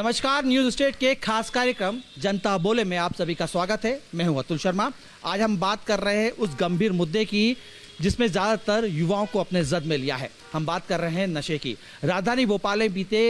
नमस्कार, news state के एक खास कार्यक्रम जनता बोले में आप सभी का स्वागत है। मैं हूं अतुल शर्मा। आज हम बात कर रहे हैं उस गंभीर मुद्दे की जिसमें ज़्यादातर युवाओं को अपने जद में लिया है। हम बात कर रहे हैं नशे की। राजधानी भोपाल में बीते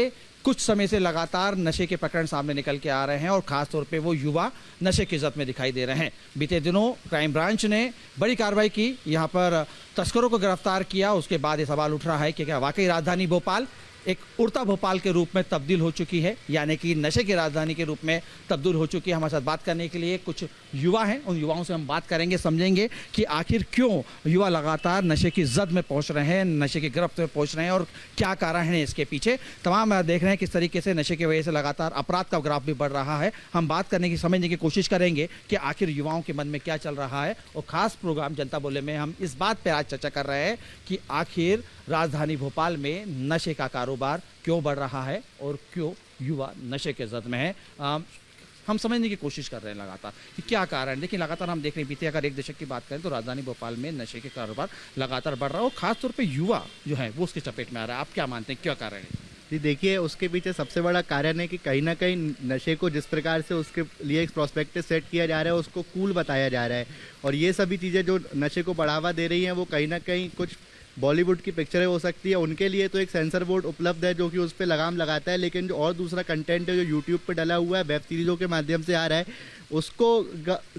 कुछ समय से लगातार नशे के प्रकरण सामने निकल के आ रहे हैं और खासतौर पे वो युवा नशे की जद में दिखाई दे रहे हैं। बीते दिनों क्राइम ब्रांच ने बड़ी कार्रवाई की, यहाँ पर तस्करों को गिरफ्तार किया। उसके बाद ये सवाल उठ रहा है कि क्या वाकई राजधानी भोपाल एक उड़ता भोपाल के रूप में तब्दील हो चुकी है, यानी कि नशे की राजधानी के रूप में तब्दील हो चुकी है। हमारे साथ बात करने के लिए कुछ युवा हैं, उन युवाओं से हम बात करेंगे, समझेंगे कि आखिर क्यों युवा लगातार नशे की जद में पहुंच रहे हैं, नशे की गिरफ्त में पहुंच रहे हैं और क्या कारण है इसके पीछे। तमाम देख रहे हैं किस तरीके से नशे की वजह से लगातार अपराध का ग्राफ भी बढ़ रहा है। हम बात करने की, समझने की कोशिश करेंगे कि आखिर युवाओं के मन में क्या चल रहा है। और खास प्रोग्राम जनता बोले में हम इस बात पर आज चर्चा कर रहे हैं कि आखिर राजधानी भोपाल में नशे का कारोबार क्यों बढ़ रहा है और क्यों युवा नशे के जद में है। हम समझने की कोशिश कर रहे हैं लगातार कि क्या कारण। देखिए, लगातार हम देख रहे हैं बीते अगर एक दशक की बात करें तो राजधानी भोपाल में नशे के कारोबार लगातार बढ़ रहा है और खासतौर पे युवा जो है वो उसकी चपेट में आ रहा है। आप क्या मानते हैं, क्या कारण है? जी देखिए, उसके पीछे सबसे बड़ा कारण है कि कहीं ना कहीं नशे को जिस प्रकार से उसके लिए एक प्रोस्पेक्टिव सेट किया जा रहा है, उसको कूल बताया जा रहा है। और ये सभी चीज़ें जो नशे को बढ़ावा दे रही हैं वो कहीं ना कहीं कुछ बॉलीवुड की पिक्चरें हो सकती है, उनके लिए तो एक सेंसर बोर्ड उपलब्ध है जो कि उस पर लगाम लगाता है। लेकिन जो और दूसरा कंटेंट है जो यूट्यूब पे डला हुआ है, वेब सीरीज़ों के माध्यम से आ रहा है, उसको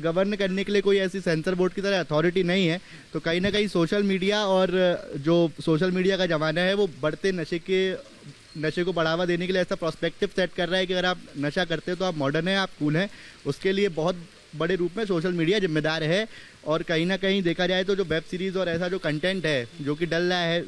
गवर्न करने के लिए कोई ऐसी सेंसर बोर्ड की तरह अथॉरिटी नहीं है। तो कहीं ना कहीं सोशल मीडिया और जो सोशल मीडिया का ज़माना है वो बढ़ते नशे को बढ़ावा देने के लिए ऐसा प्रोस्पेक्टिव सेट कर रहा है कि अगर आप नशा करते हो तो आप मॉडर्न हैं, आप कूल हैं। उसके लिए बहुत बड़े रूप में सोशल मीडिया जिम्मेदार है। और कहीं ना कहीं देखा जाए तो जो वेब सीरीज़ और ऐसा जो कंटेंट है जो कि डल रहा है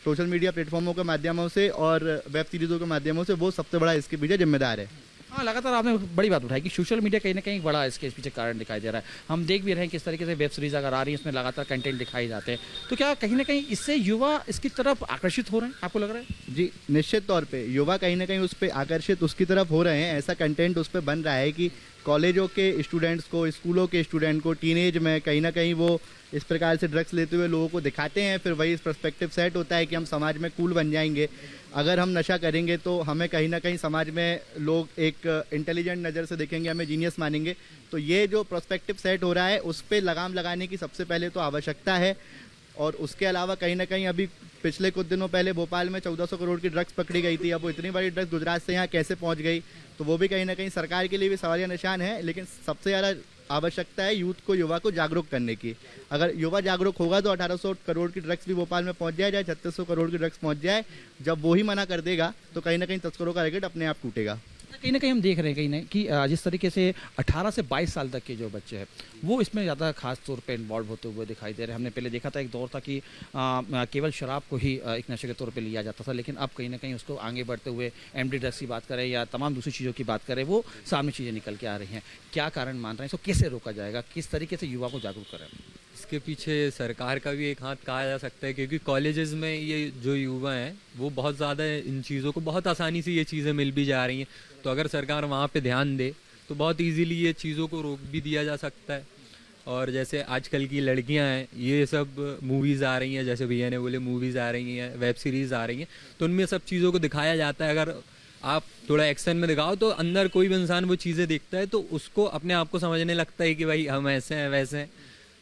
सोशल मीडिया प्लेटफॉर्मों के माध्यमों से और वेब सीरीज़ों के माध्यमों से, वो सबसे बड़ा इसके पीछे जिम्मेदार है। हाँ, लगातार आपने बड़ी बात उठाई कि सोशल मीडिया कहीं ना कहीं बड़ा इसके पीछे कारण दिखाई दे रहा है। हम देख भी रहे हैं किस तरीके से वेब सीरीज़ अगर आ रही है उसमें लगातार कंटेंट दिखाई जाते हैं। तो क्या कहीं ना कहीं इससे युवा इसकी तरफ आकर्षित हो रहे हैं, आपको लग रहा है? जी निश्चित तौर पे युवा कहीं ना कहीं उस पर आकर्षित उसकी तरफ हो रहे हैं। ऐसा कंटेंट उस पर बन रहा है कि कॉलेजों के स्टूडेंट्स को, स्कूलों के स्टूडेंट को टीनेज में कहीं ना कहीं वो इस प्रकार से ड्रग्स लेते हुए लोगों को दिखाते हैं। फिर वही इस पर्सपेक्टिव सेट होता है कि हम समाज में कूल बन जाएंगे, अगर हम नशा करेंगे तो हमें कहीं ना कहीं समाज में लोग एक इंटेलिजेंट नज़र से देखेंगे, हमें जीनियस मानेंगे। तो ये जो पर्सपेक्टिव सेट हो रहा है उस पर लगाम लगाने की सबसे पहले तो आवश्यकता है। और उसके अलावा कहीं ना कहीं अभी पिछले कुछ दिनों पहले भोपाल में 1400 करोड़ की ड्रग्स पकड़ी गई थी। अब वो इतनी बड़ी ड्रग्स गुजरात से यहाँ कैसे पहुँच गई, तो वो भी कहीं ना कहीं सरकार के लिए भी सवालिया निशान है। लेकिन सबसे ज़्यादा आवश्यकता है यूथ को, युवा को जागरूक करने की। अगर युवा जागरूक होगा तो 1800 करोड़ की ड्रग्स भी भोपाल में पहुंच जाए, चाहे 3600 करोड़ की ड्रग्स पहुंच जाए, जब वो ही मना कर देगा तो कहीं ना कहीं तस्करों का रैकेट अपने आप टूटेगा। कहीं ना कहीं हम देख रहे हैं कहीं ना कि जिस तरीके से 18 से 22 साल तक के जो बच्चे हैं वो इसमें ज़्यादा खास तौर पे इन्वॉल्व होते हुए दिखाई दे रहे हैं। हमने पहले देखा था, एक दौर था कि केवल शराब को ही एक नशे के तौर पे लिया जाता था, लेकिन अब कहीं ना कहीं उसको आगे बढ़ते हुए एमडी ड्रग्स की बात करें या तमाम दूसरी चीज़ों की बात करें, वो सामने चीज़ें निकल के आ रही हैं। क्या कारण मान रहे हैं, इसको कैसे रोका जाएगा, किस तरीके से युवा को जागरूक करें? इसके पीछे सरकार का भी एक हाथ कहा जा सकता है, क्योंकि कॉलेजेस में ये जो युवा हैं वो बहुत ज़्यादा इन चीज़ों को बहुत आसानी से ये चीज़ें मिल भी जा रही हैं। तो अगर सरकार वहाँ पे ध्यान दे तो बहुत इजीली ये चीज़ों को रोक भी दिया जा सकता है। और जैसे आजकल की लड़कियां हैं, ये सब मूवीज़ आ रही हैं, जैसे भैया ने बोले मूवीज़ आ रही हैं, वेब सीरीज़ आ रही हैं, तो उनमें सब चीज़ों को दिखाया जाता है। अगर आप थोड़ा एक्शन में दिखाओ तो अंदर कोई भी इंसान वो चीज़ें देखता है तो उसको अपने आप को समझने लगता है कि भाई हम ऐसे हैं वैसे हैं।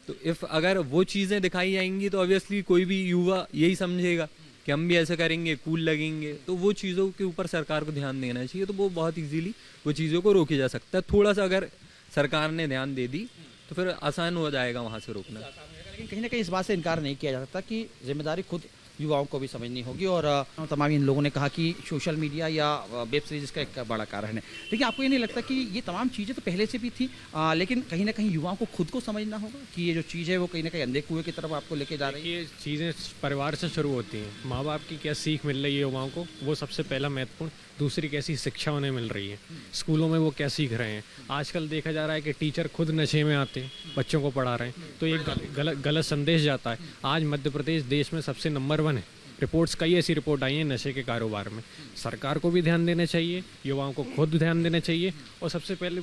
तो अगर वो चीज़ें दिखाई जाएंगी तो ऑब्वियसली कोई भी युवा यही समझेगा कि हम भी ऐसे करेंगे, कूल लगेंगे। तो वो चीज़ों के ऊपर सरकार को ध्यान देना चाहिए, तो वो बहुत इजीली वो चीज़ों को रोकी जा सकता है। थोड़ा सा अगर सरकार ने ध्यान दे दी तो फिर आसान हो जाएगा वहाँ से रोकना। लेकिन कहीं ना कहीं इस बात से इनकार नहीं किया जा सकता कि जिम्मेदारी खुद युवाओं को भी समझनी होगी। और तमाम इन लोगों ने कहा कि सोशल मीडिया या वेब सीरीज का एक बड़ा कारण है। लेकिन आपको ये नहीं लगता कि ये तमाम चीज़ें तो पहले से भी थी, लेकिन कहीं ना कहीं युवाओं को खुद को समझना होगा कि ये जो चीज़ है वो कहीं ना कहीं अंधे कुएं की तरफ आपको लेके जा रही है? ये चीज़ें परिवार से शुरू होती हैं। माँ बाप की क्या सीख मिल रही है युवाओं को, वो सबसे पहला महत्वपूर्ण। दूसरी, कैसी शिक्षा उन्हें मिल रही है, स्कूलों में वो क्या सीख रहे हैं। आजकल देखा जा रहा है कि टीचर खुद नशे में आते हैं, बच्चों को पढ़ा रहे हैं, तो एक गलत संदेश जाता है। आज मध्य प्रदेश देश में सबसे नंबर 1 है रिपोर्ट्स, कई ऐसी रिपोर्ट आई हैं नशे के कारोबार में। सरकार को भी ध्यान देना चाहिए, युवाओं को खुद ध्यान देना चाहिए, और सबसे पहले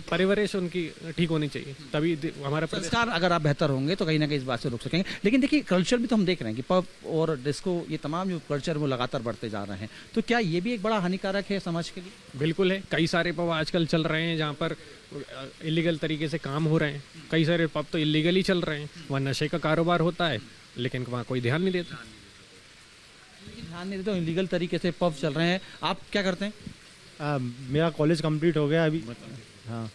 परिवेश उनकी ठीक होनी चाहिए, तभी हमारा संस्कार अगर आप बेहतर होंगे तो कहीं ना कहीं इस बात से रोक सकेंगे। लेकिन देखिए कल्चर भी तो हम देख रहे हैं कि पब और डिस्को, ये तमाम जो कल्चर वो लगातार बढ़ते जा रहे हैं, तो क्या ये भी एक बड़ा हानिकारक है समाज के लिए? बिल्कुल है। कई सारे पब आजकल चल रहे हैं जहाँ पर इलीगल तरीके से काम हो रहे हैं। कई सारे पब तो इलीगल ही चल रहे हैं, वहाँ नशे का कारोबार होता है, लेकिन वहाँ कोई ध्यान नहीं देता। ध्यान नहीं देते, इलीगल तरीके से पब चल रहे हैं। आप क्या करते हैं? मेरा कॉलेज कंप्लीट हो गया अभी। हाँ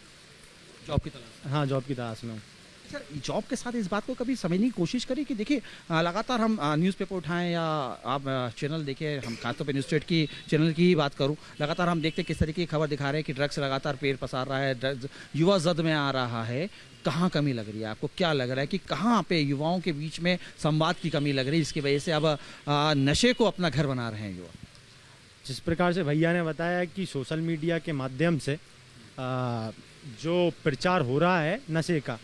जॉब की तलाश? हाँ, जॉब की तलाश में हूँ। सर, जॉब के साथ इस बात को कभी समझने की कोशिश करें कि देखिए लगातार हम न्यूज़पेपर उठाएं या आप चैनल देखें, हम खासतौर पे न्यूज़ स्टेट की चैनल की ही बात करूं, लगातार हम देखते हैं किस तरीके की खबर दिखा रहे हैं कि ड्रग्स लगातार पेड़ पसार रहा है, ड्रग्स युवा जद में आ रहा है। कहाँ कमी लग रही है आपको? क्या लग रहा है कि कहाँ पे युवाओं के बीच में संवाद की कमी लग रही है, जिसकी वजह से अब नशे को अपना घर बना रहे हैं युवा? जिस प्रकार से भैया ने बताया कि सोशल मीडिया के माध्यम से जो प्रचार हो रहा है नशे का,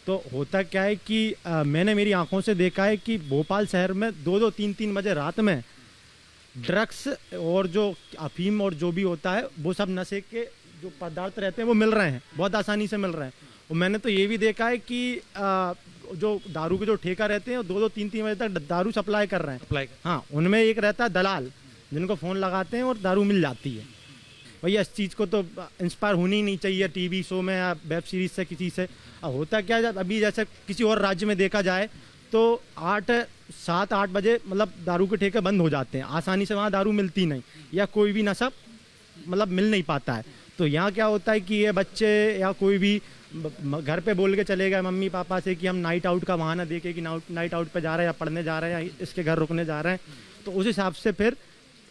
तो होता क्या है कि मैंने मेरी आंखों से देखा है कि भोपाल शहर में 2-2, 3-3 बजे रात में ड्रग्स और जो अफीम और जो भी होता है वो सब नशे के जो पदार्थ रहते हैं वो मिल रहे हैं, बहुत आसानी से मिल रहे हैं। और मैंने तो ये भी देखा है कि जो दारू के जो ठेका रहते हैं 2-2, 3-3 बजे तक दारू सप्लाई कर रहे हैं। अप्लाई हाँ, उनमें एक रहता है दलाल, जिनको फ़ोन लगाते हैं और दारू मिल जाती है। भैया इस चीज़ को तो इंस्पायर होनी ही नहीं चाहिए टीवी शो में या वेब सीरीज से किसी से। अब होता क्या है, अभी जैसे किसी और राज्य में देखा जाए तो 7-8 बजे मतलब दारू के ठेके बंद हो जाते हैं, आसानी से वहाँ दारू मिलती नहीं या कोई भी नशा मतलब मिल नहीं पाता है। तो यहाँ क्या होता है कि ये बच्चे या कोई भी घर पे बोल के चले गए मम्मी पापा से कि हम नाइट आउट का बहाना देके कि नाइट आउट पे जा रहे हैं या पढ़ने जा रहे हैं या इसके घर रुकने जा रहे हैं, तो उस हिसाब से फिर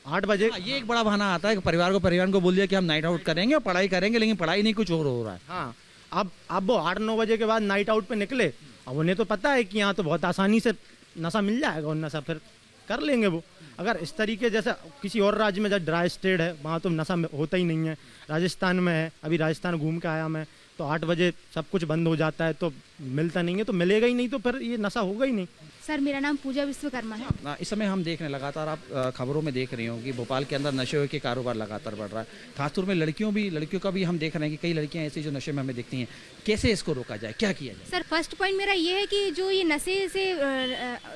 8 बजे ये एक बड़ा बहाना आता है कि परिवार को बोल दिया कि हम नाइट आउट करेंगे और पढ़ाई करेंगे, लेकिन पढ़ाई नहीं, कुछ और हो रहा है। हाँ, अब वो 8-9 बजे के बाद नाइट आउट पे निकले, अब उन्हें तो पता है कि यहाँ तो बहुत आसानी से नशा मिल जाएगा और नशा फिर कर लेंगे वो। अगर इस तरीके जैसे किसी और राज्य में जैसे ड्राई स्टेट है वहाँ तो नशा होता ही नहीं है, राजस्थान में है, अभी राजस्थान घूम के आया मैं, तो 8 बजे सब कुछ बंद हो जाता है, तो मिलता नहीं है, तो मिलेगा ही नहीं, तो फिर ये नशा होगा ही नहीं। सर, मेरा नाम पूजा विश्वकर्मा है। इस समय हम देख रहे हैं लगातार, आप खबरों में देख रही हो कि भोपाल के अंदर नशे के कारोबार लगातार बढ़ रहा है। खासतौर में लड़कियों का भी हम देख रहे हैं कि कई लड़कियां ऐसी जो नशे में हमें दिखती हैं। कैसे इसको रोका जाए, क्या किया जाए? सर, फर्स्ट पॉइंट मेरा ये है कि जो ये नशे से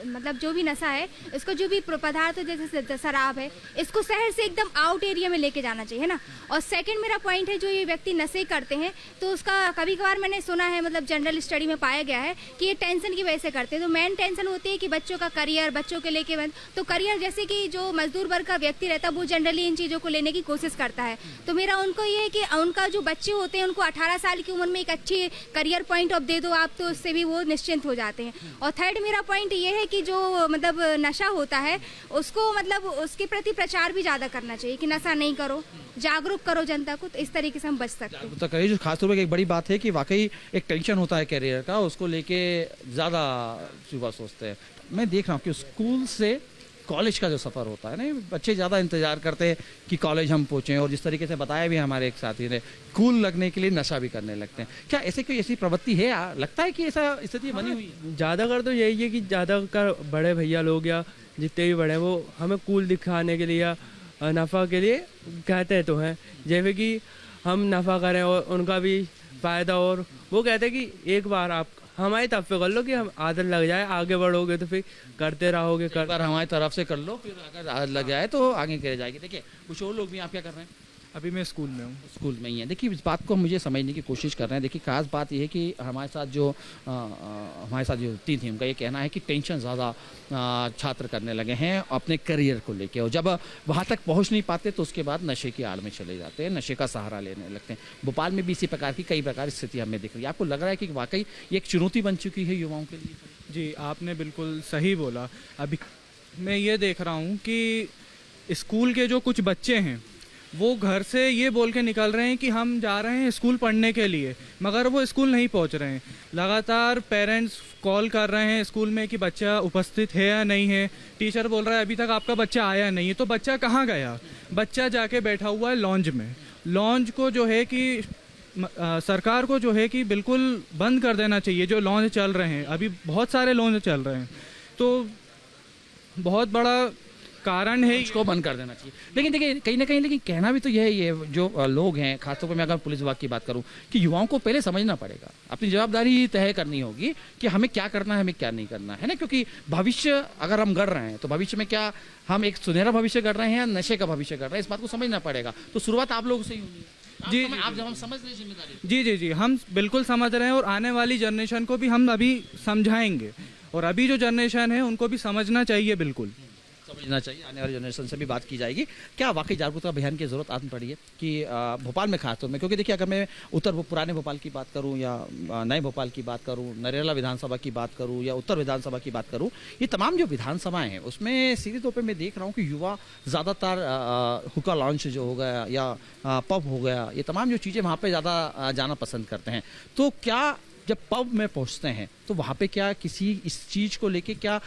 मतलब जो भी नशा है, इसको जो भी पदार्थ जैसे शराब है, इसको शहर से एकदम आउट एरिया में लेके जाना चाहिए, है ना। और सेकंड मेरा पॉइंट है, जो ये व्यक्ति नशे करते हैं तो उसका कभी कभार मैंने सुना है, मतलब जनरल स्टडी में पाया गया है कि ये टेंशन की वजह से करते हैं। तो मेन टेंशन होती है कि बच्चों का करियर, बच्चों के लेके तो करियर, जैसे कि जो मजदूर वर्ग का व्यक्ति रहता है वो जनरली इन चीज़ों को लेने की कोशिश करता है। तो मेरा उनको ये है कि उनका जो बच्चे होते हैं उनको 18 साल की उम्र में एक अच्छी करियर पॉइंट ऑफ दे दो आप, तो उससे भी वो निश्चिंत हो जाते हैं। और थर्ड मेरा पॉइंट ये है कि जो मतलब नशा होता है उसको मतलब उसके प्रति प्रचार भी ज़्यादा करना चाहिए कि नशा नहीं करो, जागरूक करो जनता को, तो इस तरीके से हम बच सकते हैं। तो करिए, जो खासतौर पर एक बड़ी बात है कि वाकई एक टेंशन होता है करियर का, उसको लेके ज़्यादा युवा सोचते हैं। मैं देख रहा हूँ कि स्कूल से कॉलेज का जो सफ़र होता है ना, बच्चे ज़्यादा इंतजार करते हैं कि कॉलेज हम पहुँचें, और जिस तरीके से बताया भी हमारे एक साथी ने, कूल लगने के लिए नशा भी करने लगते हैं। क्या ऐसे कोई ऐसी प्रवृत्ति है, लगता है कि ऐसा स्थिति बनी हुई है? ज़्यादातर तो यही है कि ज़्यादातर बड़े भैया लोग या जितने भी बड़े हैं वो हमें कूल दिखाने के लिए या नफ़ा के लिए कहते तो हैं, जैसे कि हम नफ़ा करें और उनका भी फ़ायदा, और वो कहते हैं कि एक बार आप हमारी तरफ से कर लो कि हम आदत लग जाए, आगे बढ़ोगे तो फिर करते रहोगे। एक बार हमारी तरफ से कर लो, फिर अगर आदत लग जाए तो आगे करे जाएगी। देखिए कुछ और लोग भी, आप क्या कर रहे हैं? अभी मैं स्कूल में हूँ। स्कूल में ही है। देखिए इस बात को मुझे समझने की कोशिश कर रहे हैं। देखिए खास बात यह है कि हमारे साथ जो तीन थी, उनका ये कहना है कि टेंशन ज़्यादा छात्र करने लगे हैं अपने करियर को लेके, और जब वहाँ तक पहुँच नहीं पाते तो उसके बाद नशे की आड़ में चले जाते हैं, नशे का सहारा लेने लगते हैं। भोपाल में भी इसी प्रकार की कई प्रकार की स्थिति हमें दिख रही है। आपको लग रहा है कि वाकई ये एक चुनौती बन चुकी है युवाओं के लिए? जी, आपने बिल्कुल सही बोला। अभी मैं ये देख रहा हूँ कि स्कूल के जो कुछ बच्चे हैं वो घर से ये बोल के निकल रहे हैं कि हम जा रहे हैं स्कूल पढ़ने के लिए, मगर वो स्कूल नहीं पहुंच रहे हैं। लगातार पेरेंट्स कॉल कर रहे हैं स्कूल में कि बच्चा उपस्थित है या नहीं है। टीचर बोल रहा है अभी तक आपका बच्चा आया नहीं है। तो बच्चा कहाँ गया? बच्चा जाके बैठा हुआ है लॉन्ज में। लॉन्ज को जो है कि सरकार को जो है कि बिल्कुल बंद कर देना चाहिए। जो लॉन्ज चल रहे हैं, अभी बहुत सारे लॉन्ज चल रहे हैं, तो बहुत बड़ा कारण है इसको बंद कर देना चाहिए। लेकिन देखिए कहीं ना कहीं लेकिन कहना भी तो यही है, जो लोग हैं खासतौर पर मैं अगर पुलिस विभाग की बात करूं, कि युवाओं को पहले समझना पड़ेगा, अपनी जवाबदारी तय करनी होगी कि हमें क्या करना है, हमें क्या नहीं करना है ना। क्योंकि भविष्य अगर हम गढ़ रहे हैं तो भविष्य में क्या हम एक सुनहरा भविष्य गढ़ रहे हैं या नशे का भविष्य गढ़ रहे हैं, इस बात को समझना पड़ेगा। तो शुरुआत आप लोगों से ही होगी। जी, आप जब हम समझ रहे जिम्मेदारी। जी जी जी, हम बिल्कुल समझ रहे हैं और आने वाली जनरेशन को भी हम अभी समझाएंगे, और अभी जो जनरेशन है उनको भी समझना चाहिए, बिल्कुल समझना चाहिए। आने वाली जनरेशन से भी बात की जाएगी। क्या वाकई जागरूकता अभियान की जरूरत आनी पड़ी है कि भोपाल में खासतौर में, क्योंकि देखिए अगर मैं पुराने भोपाल की बात करूं या नए भोपाल की बात करूं, नरेला विधानसभा की बात करूं या उत्तर विधानसभा की बात करूं, ये तमाम जो विधानसभाएं हैं उसमें सीधे तौर पर मैं देख रहा हूँ कि युवा ज़्यादातर हुक्का लॉन्च जो हो गया या पब हो गया, ये तमाम जो चीज़ें वहाँ पर ज़्यादा जाना पसंद करते हैं। तो क्या जब पब में पहुंचते हैं तो वहाँ पे क्या किसी इस चीज़ को लेके क्या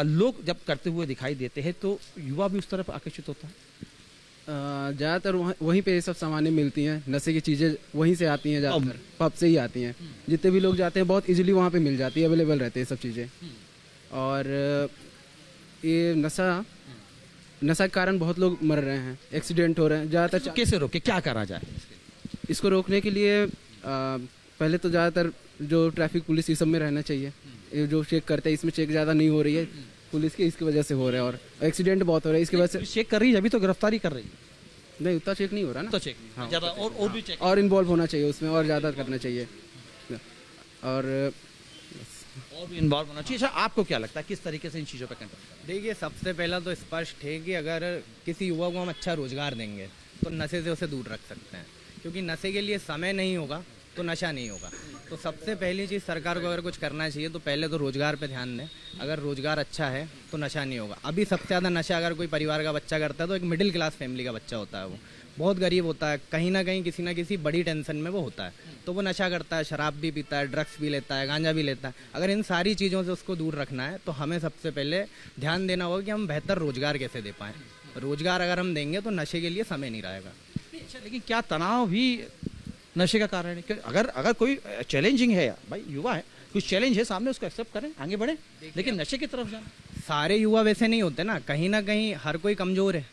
लोग जब करते हुए दिखाई देते हैं तो युवा भी उस तरफ आकर्षित होता है? ज़्यादातर वहीं पे ये सब सामानें मिलती हैं, नशे की चीज़ें वहीं से आती हैं, ज़्यादातर पब से ही आती हैं। जितने भी लोग जाते हैं बहुत इजीली वहाँ पे मिल जाती है, अवेलेबल रहते हैं सब चीज़ें। और ये नशा के कारण बहुत लोग मर रहे हैं, एक्सीडेंट हो रहे हैं ज़्यादातर। कैसे रोके, क्या करा जाए इसको रोकने के लिए पहले तो ज़्यादातर जो ट्रैफिक पुलिस ये सब में रहना चाहिए, ये जो चेक करते हैं इसमें चेक ज़्यादा नहीं हो रही है पुलिस की, इसकी वजह से हो रहा है। और एक्सीडेंट बहुत हो रहा है इसकी वजह से। चेक कर रही है अभी तो गिरफ्तारी कर रही है? नहीं, उतना चेक नहीं हो रहा ना, तो चेक हाँ, ज़्यादा और भी चेक और इन्वॉल्व होना चाहिए उसमें, और ज़्यादा करना चाहिए और भी इन्वॉल्व होना चाहिए। अच्छा, आपको क्या लगता है किस तरीके से इन चीज़ों पर कंट्रोल? देखिए, सबसे पहला तो स्पष्ट है कि अगर किसी युवा को हम अच्छा रोजगार देंगे तो नशे से उसे दूर रख सकते हैं, क्योंकि नशे के लिए समय नहीं होगा तो नशा नहीं होगा। तो सबसे पहली चीज़ सरकार को अगर कुछ करना चाहिए तो पहले तो रोज़गार पे ध्यान दें। अगर रोज़गार अच्छा है तो नशा नहीं होगा। अभी सबसे ज़्यादा नशा अगर कोई परिवार का बच्चा करता है तो एक मिडिल क्लास फैमिली का बच्चा होता है, वो बहुत गरीब होता है, कहीं ना कहीं किसी ना किसी बड़ी टेंशन में वो होता है, तो वो नशा करता है, शराब भी पीता है, ड्रग्स भी लेता है, गांजा भी लेता है। अगर इन सारी चीज़ों से उसको दूर रखना है तो हमें सबसे पहले ध्यान देना होगा कि हम बेहतर रोज़गार कैसे दे पाएँ। रोज़गार अगर हम देंगे तो नशे के लिए समय नहीं रहेगा। अच्छा, लेकिन क्या तनाव भी नशे का कारण है? अगर कोई चैलेंजिंग है, भाई युवा है, कुछ चैलेंज है सामने, उसको एक्सेप्ट करें, आगे बढ़ें, लेकिन नशे की तरफ जाना। सारे युवा वैसे नहीं होते ना कहीं हर कोई कमज़ोर है।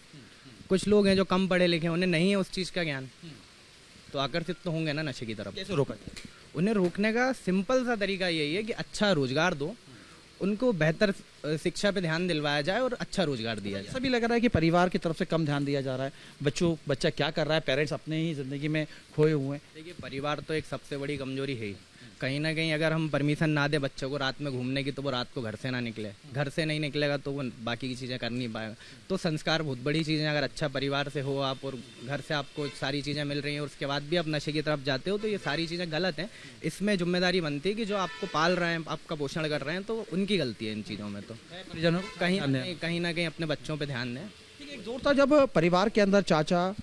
कुछ लोग हैं जो कम पढ़े लिखे, उन्हें नहीं है उस चीज़ का ज्ञान, तो आकर्षित तो होंगे ना नशे की तरफ। कैसे रोका? उन्हें रोकने का सिंपल सा तरीका यही है कि अच्छा रोजगार दो, उनको बेहतर शिक्षा पे ध्यान दिलवाया जाए और अच्छा रोजगार दिया जाए। ऐसा भी लग रहा है कि परिवार की तरफ से कम ध्यान दिया जा रहा है, बच्चा क्या कर रहा है, पेरेंट्स अपने ही ज़िंदगी में खोए हुए हैं। देखिए, परिवार तो एक सबसे बड़ी कमजोरी है ही। कहीं ना कहीं अगर हम परमिशन ना दे बच्चों को रात में घूमने की तो वो रात को घर से ना निकले, घर से नहीं निकलेगा तो वो बाकी की चीज़ें कर नहीं पाएगा। तो संस्कार बहुत बड़ी चीज़ है। अगर अच्छा परिवार से हो आप और घर से आपको सारी चीज़ें मिल रही हैं और उसके बाद भी आप नशे की तरफ जाते हो तो ये सारी चीज़ें गलत हैं। इसमें जिम्मेदारी बनती है कि जो आपको पाल रहे हैं, आपका पोषण कर रहे हैं, तो उनकी गलती है इन चीज़ों में। तो परिजनों कहीं ना कहीं अपने बच्चों पर ध्यान दें। एक दौर था जब परिवार के अंदर चाचा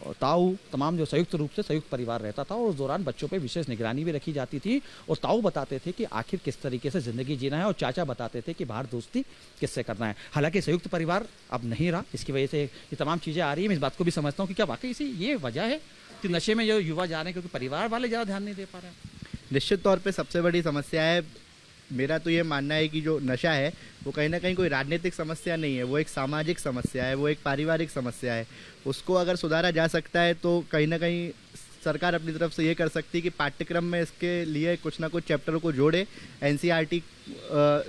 और ताऊ तमाम जो संयुक्त रूप से संयुक्त परिवार रहता था, और उस दौरान बच्चों पे विशेष निगरानी भी रखी जाती थी, और ताऊ बताते थे कि आखिर किस तरीके से ज़िंदगी जीना है, और चाचा बताते थे कि बाहर दोस्ती किससे करना है। हालांकि संयुक्त परिवार अब नहीं रहा, इसकी वजह से ये तमाम चीज़ें आ रही हैं। मैं इस बात को भी समझता हूँ कि क्या वाकई इसी ये वजह है कि नशे में जो युवा जा रहे हैं क्योंकि परिवार वाले ज़्यादा ध्यान नहीं दे पा रहे हैं? निश्चित तौर पे सबसे बड़ी समस्या है, मेरा तो ये मानना है कि जो नशा है वो कहीं ना कहीं कोई राजनीतिक समस्या नहीं है, वो एक सामाजिक समस्या है, वो एक पारिवारिक समस्या है। उसको अगर सुधारा जा सकता है तो कहीं ना कहीं सरकार अपनी तरफ से ये कर सकती है कि पाठ्यक्रम में इसके लिए कुछ ना कुछ चैप्टरों को जोड़े, एनसीईआरटी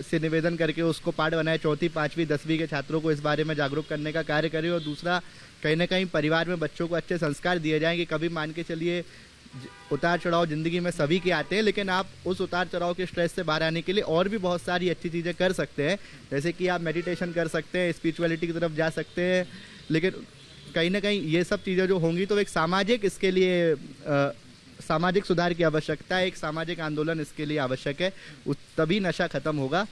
से निवेदन करके उसको पाठ बनाए, 4वीं 5वीं 10वीं के छात्रों को इस बारे में जागरूक करने का कार्य करे। और दूसरा, कहीं ना कहीं परिवार में बच्चों को अच्छे संस्कार दिए जाएँ कि कभी मान के चलिए उतार चढ़ाव ज़िंदगी में सभी के आते हैं, लेकिन आप उस उतार चढ़ाव के स्ट्रेस से बाहर आने के लिए और भी बहुत सारी अच्छी चीज़ें कर सकते हैं, जैसे कि आप मेडिटेशन कर सकते हैं, स्पिरिचुअलिटी की तरफ जा सकते हैं। लेकिन कहीं ना कहीं ये सब चीज़ें जो होंगी तो एक सामाजिक, इसके लिए सामाजिक सुधार की आवश्यकता है, एक सामाजिक आंदोलन इसके लिए आवश्यक है, तभी नशा खत्म होगा।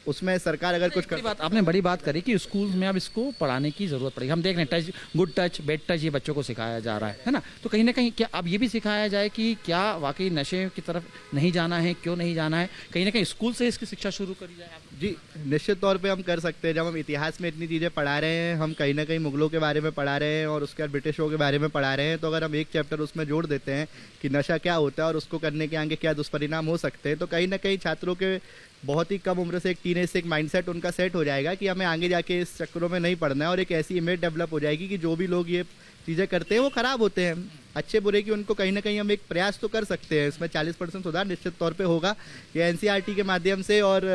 उसमें सरकार अगर कुछ कर बात आपने बड़ी बात करी कि स्कूल में अब इसको पढ़ाने की जरूरत पड़ेगी। हम देख रहे हैं touch, good touch, bad touch, ये बच्चों को सिखाया जा रहा है ना। तो कहीं ना कहीं क्या अब ये भी सिखाया जाए कि क्या वाकई नशे की तरफ नहीं जाना है, क्यों नहीं जाना है, कहीं ना कहीं स्कूल से इसकी शिक्षा शुरू करी जाए? जी, निश्चित तौर पे हम कर सकते हैं। जब हम इतिहास में इतनी चीज़ें पढ़ा रहे हैं, हम कहीं ना कहीं मुगलों के बारे में पढ़ा रहे हैं और उसके बाद ब्रिटिशों के बारे में पढ़ा रहे हैं, तो अगर हम एक चैप्टर उसमें जोड़ देते हैं कि नशा क्या होता है और उसको करने के आगे क्या दुष्परिणाम हो सकते हैं, तो कहीं ना कहीं छात्रों के बहुत ही कम उम्र से एक टीनेज से एक माइंडसेट उनका सेट हो जाएगा कि हमें आगे जाके इस चक्करों में नहीं पड़ना है, और एक ऐसी इमेज डेवलप हो जाएगी कि जो भी लोग ये चीज़ें करते हैं वो ख़राब होते हैं। अच्छे बुरे की उनको कहीं ना कहीं हम एक प्रयास तो कर सकते हैं, इसमें 40% सुधार निश्चित तौर पे होगा। ये NCERT के माध्यम से और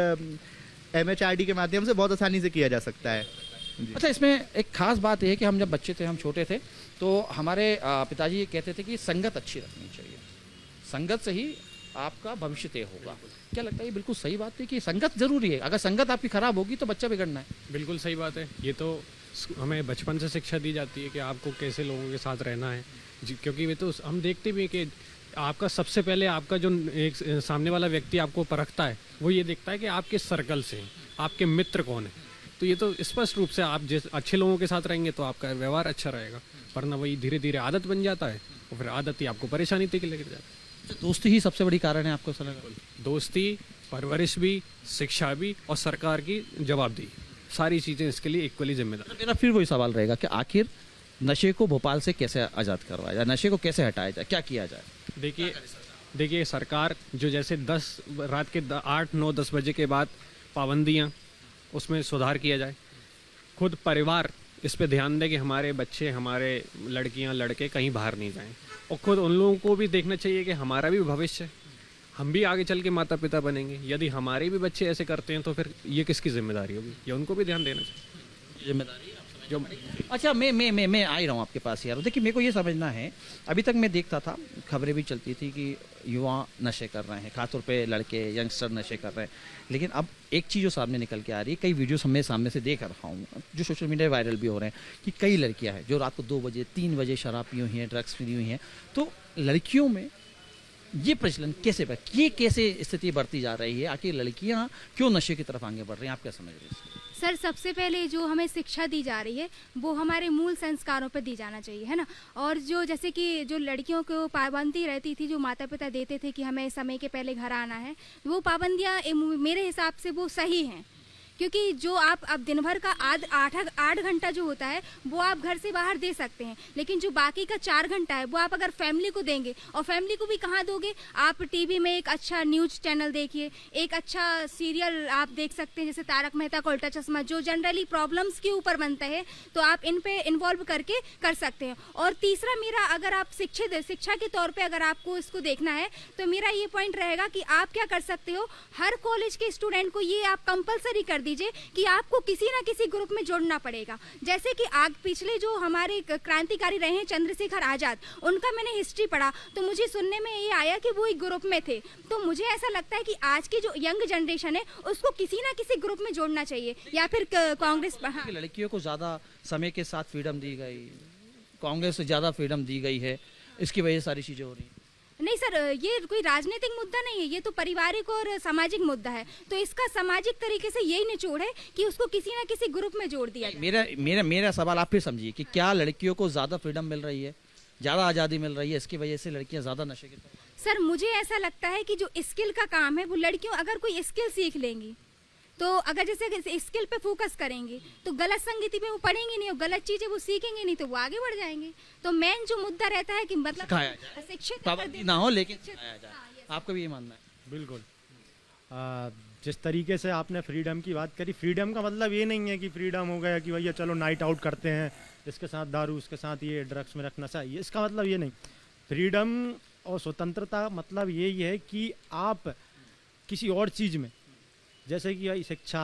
MHRD के माध्यम से बहुत आसानी से किया जा सकता है। अच्छा, इसमें एक खास बात यह है कि हम जब बच्चे थे, हम छोटे थे, तो हमारे पिताजी ये कहते थे कि संगत अच्छी रखनी चाहिए, संगत से ही आपका भविष्य तय होगा। क्या लगता है ये बिल्कुल सही बात है कि संगत जरूरी है? अगर संगत आपकी खराब होगी तो बच्चा बिगड़ना है। बिल्कुल सही बात है। ये तो हमें बचपन से शिक्षा दी जाती है कि आपको कैसे लोगों के साथ रहना है क्योंकि वे तो हम देखते भी हैं कि आपका सबसे पहले आपका जो एक सामने वाला व्यक्ति आपको परखता है वो ये देखता है कि आप किस सर्कल से हैं, आपके मित्र कौन है। तो ये तो स्पष्ट रूप से आप जिस अच्छे लोगों के साथ रहेंगे तो आपका व्यवहार अच्छा रहेगा, वरना वही धीरे धीरे आदत बन जाता है और फिर आदत ही आपको परेशानी तक लेकर जाती है। दोस्ती ही सबसे बड़ी कारण है आपको ऐसा लगा? दोस्ती, परवरिश भी, शिक्षा भी और सरकार की जवाबदेही, सारी चीज़ें इसके लिए इक्वली जिम्मेदार। मेरा फिर वही सवाल रहेगा कि आखिर नशे को भोपाल से कैसे आज़ाद करवाया जाए, नशे को कैसे हटाया जाए, क्या किया जाए? देखिए सरकार जो जैसे रात के 8, 9, 10 बजे के बाद पाबंदियाँ, उसमें सुधार किया जाए। खुद परिवार इस पे ध्यान दे कि हमारे बच्चे, हमारे लड़कियां, लड़के कहीं बाहर नहीं जाएं, और खुद उन लोगों को भी देखना चाहिए कि हमारा भी भविष्य है, हम भी आगे चल के माता पिता बनेंगे। यदि हमारे भी बच्चे ऐसे करते हैं तो फिर ये किसकी जिम्मेदारी होगी? ये उनको भी ध्यान देना चाहिए। जिम्मेदारी जो अच्छा, मैं आ ही रहा हूँ आपके पास यार। देखिए, मेरे को ये समझना है, अभी तक मैं देखता था, खबरें भी चलती थी कि युवा नशे कर रहे हैं, खासतौर पे लड़के, यंगस्टर नशे कर रहे हैं। लेकिन अब एक चीज़ जो सामने निकल के आ रही है, कई वीडियोस हमें सामने से देख रहा हूँ जो सोशल मीडिया वायरल भी हो रहे हैं, कि कई लड़कियाँ हैं जो रात को 2 बजे 3 बजे शराब पी हुई हैं, ड्रग्स पी हुई हैं। तो लड़कियों में ये प्रचलन कैसे स्थिति बढ़ती जा रही है? आखिर लड़कियाँ क्यों नशे की तरफ आगे बढ़ रही हैं? आप क्या समझ रहे हैं? सर, सबसे पहले जो हमें शिक्षा दी जा रही है वो हमारे मूल संस्कारों पर दी जाना चाहिए, है ना। और जो जैसे कि जो लड़कियों को पाबंदी रहती थी, जो माता पिता देते थे कि हमें समय के पहले घर आना है, वो पाबंदियाँ मेरे हिसाब से वो सही हैं। क्योंकि जो आप अब दिन भर का 8 घंटा जो होता है वो आप घर से बाहर दे सकते हैं, लेकिन जो बाकी का 4 घंटा है वो आप अगर फैमिली को देंगे, और फैमिली को भी कहाँ दोगे? आप टीवी में एक अच्छा न्यूज़ चैनल देखिए, एक अच्छा सीरियल आप देख सकते हैं, जैसे तारक मेहता का उल्टा चश्मा, जो जनरली प्रॉब्लम्स के ऊपर बनता है, तो आप इन पे इन्वॉल्व करके कर सकते हैं। और तीसरा मेरा, अगर आप शिक्षा के तौर पर अगर आपको इसको देखना है तो मेरा ये पॉइंट रहेगा कि आप क्या कर सकते हो, हर कॉलेज के स्टूडेंट को ये आप कंपलसरी कर दीजिए कि आपको किसी ना किसी ग्रुप में जोड़ना पड़ेगा। जैसे कि पिछले जो हमारे क्रांतिकारी रहे हैं चंद्रशेखर आजाद, उनका मैंने हिस्ट्री पढ़ा तो मुझे सुनने में ये आया कि वो एक ग्रुप में थे। तो मुझे ऐसा लगता है कि आज की जो यंग जनरेशन है उसको किसी ना किसी ग्रुप में जोड़ना चाहिए, या फिर कांग्रेस। हाँ, लड़कियों को ज़्यादा समय के साथ फ्रीडम दी गई, कांग्रेस से ज़्यादा फ्रीडम दी गई है, इसकी वजह से सारी चीज़ें हो रही हैं। नहीं सर, ये कोई राजनीतिक मुद्दा नहीं है, ये तो पारिवारिक और सामाजिक मुद्दा है। तो इसका सामाजिक तरीके से यही निचोड़ है कि उसको किसी ना किसी ग्रुप में जोड़ दिया जाए। मेरा सवाल आप फिर समझिए कि क्या लड़कियों को ज़्यादा फ्रीडम मिल रही है, ज़्यादा आज़ादी मिल रही है, इसकी वजह से लड़कियाँ ज़्यादा नशे की तरफ? सर, मुझे ऐसा लगता है कि जो स्किल का काम है वो लड़कियों अगर कोई स्किल सीख लेंगी, तो अगर जैसे स्किल पे फोकस करेंगे तो गलत संगति में वो पढ़ेंगे नहीं और गलत चीजें वो सीखेंगे नहीं, तो वो आगे बढ़ जाएंगे। तो मेन जो मुद्दा रहता है कि मतलब शिक्षित ना हो, लेकिन सिखाया जाए। आपका भी ये मानना है? बिल्कुल। जिस तरीके से आपने फ्रीडम की बात करी, फ्रीडम का मतलब ये नहीं है कि फ्रीडम हो गया कि भैया चलो नाइट आउट करते हैं, इसके साथ दारू, इसके साथ ये ड्रग्स में रखना चाहिए, इसका मतलब ये नहीं। फ्रीडम और स्वतंत्रता मतलब यही है कि आप किसी और चीज़ में, जैसे कि शिक्षा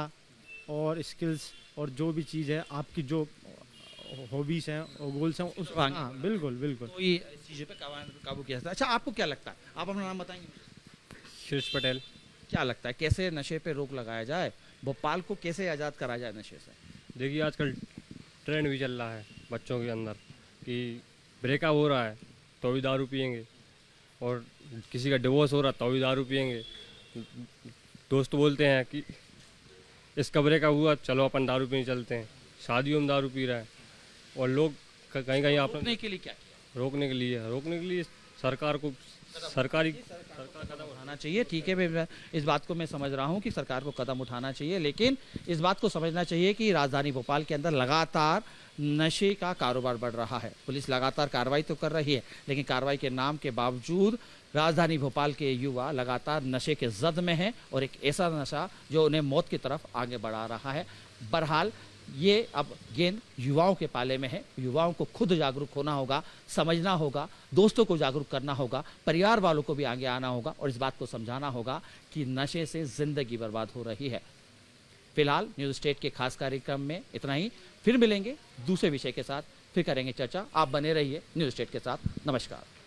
और स्किल्स और जो भी चीज़ है आपकी, जो हॉबीज़ हैं और गोल्स हैं, उस हाँ बिल्कुल बिल्कुल तो ये चीज़ों पे काबू किया जाता है। अच्छा, आपको क्या लगता है, आप अपना नाम बताएंगे? शीर्ष पटेल। क्या लगता है कैसे नशे पे रोक लगाया जाए, भोपाल को कैसे आज़ाद कराया जाए नशे से? देखिए, आजकल ट्रेंड भी चल रहा है बच्चों के अंदर कि ब्रेकअप हो रहा है तो भी दारू पियेंगे, और किसी का डिवोर्स हो रहा है तो भी दारू पियेंगे। दोस्त बोलते हैं कि इसका ब्रेकअप हुआ, चलो अपन दारू पीने चलते हैं, शादियों में दारू पी रहा है। और लोग कहीं कहीं आप रोकने के लिए क्या किया? रोकने के लिए सरकार कदम उठाना चाहिए। ठीक है, इस बात को मैं समझ रहा हूँ कि सरकार को कदम उठाना चाहिए, लेकिन इस बात को समझना चाहिए कि राजधानी भोपाल के अंदर लगातार नशे का कारोबार बढ़ रहा है। पुलिस लगातार कार्रवाई तो कर रही है, लेकिन कार्रवाई के नाम के बावजूद राजधानी भोपाल के युवा लगातार नशे के जद में हैं और एक ऐसा नशा जो उन्हें मौत की तरफ आगे बढ़ा रहा है। बहरहाल ये अब गेंद युवाओं के पाले में है। युवाओं को खुद जागरूक होना होगा, समझना होगा, दोस्तों को जागरूक करना होगा, परिवार वालों को भी आगे आना होगा और इस बात को समझाना होगा कि नशे से जिंदगी बर्बाद हो रही है। फिलहाल न्यूज़ स्टेट के खास कार्यक्रम में इतना ही। फिर मिलेंगे दूसरे विषय के साथ, फिर करेंगे चर्चा। आप बने रहिए न्यूज़ स्टेट के साथ। नमस्कार।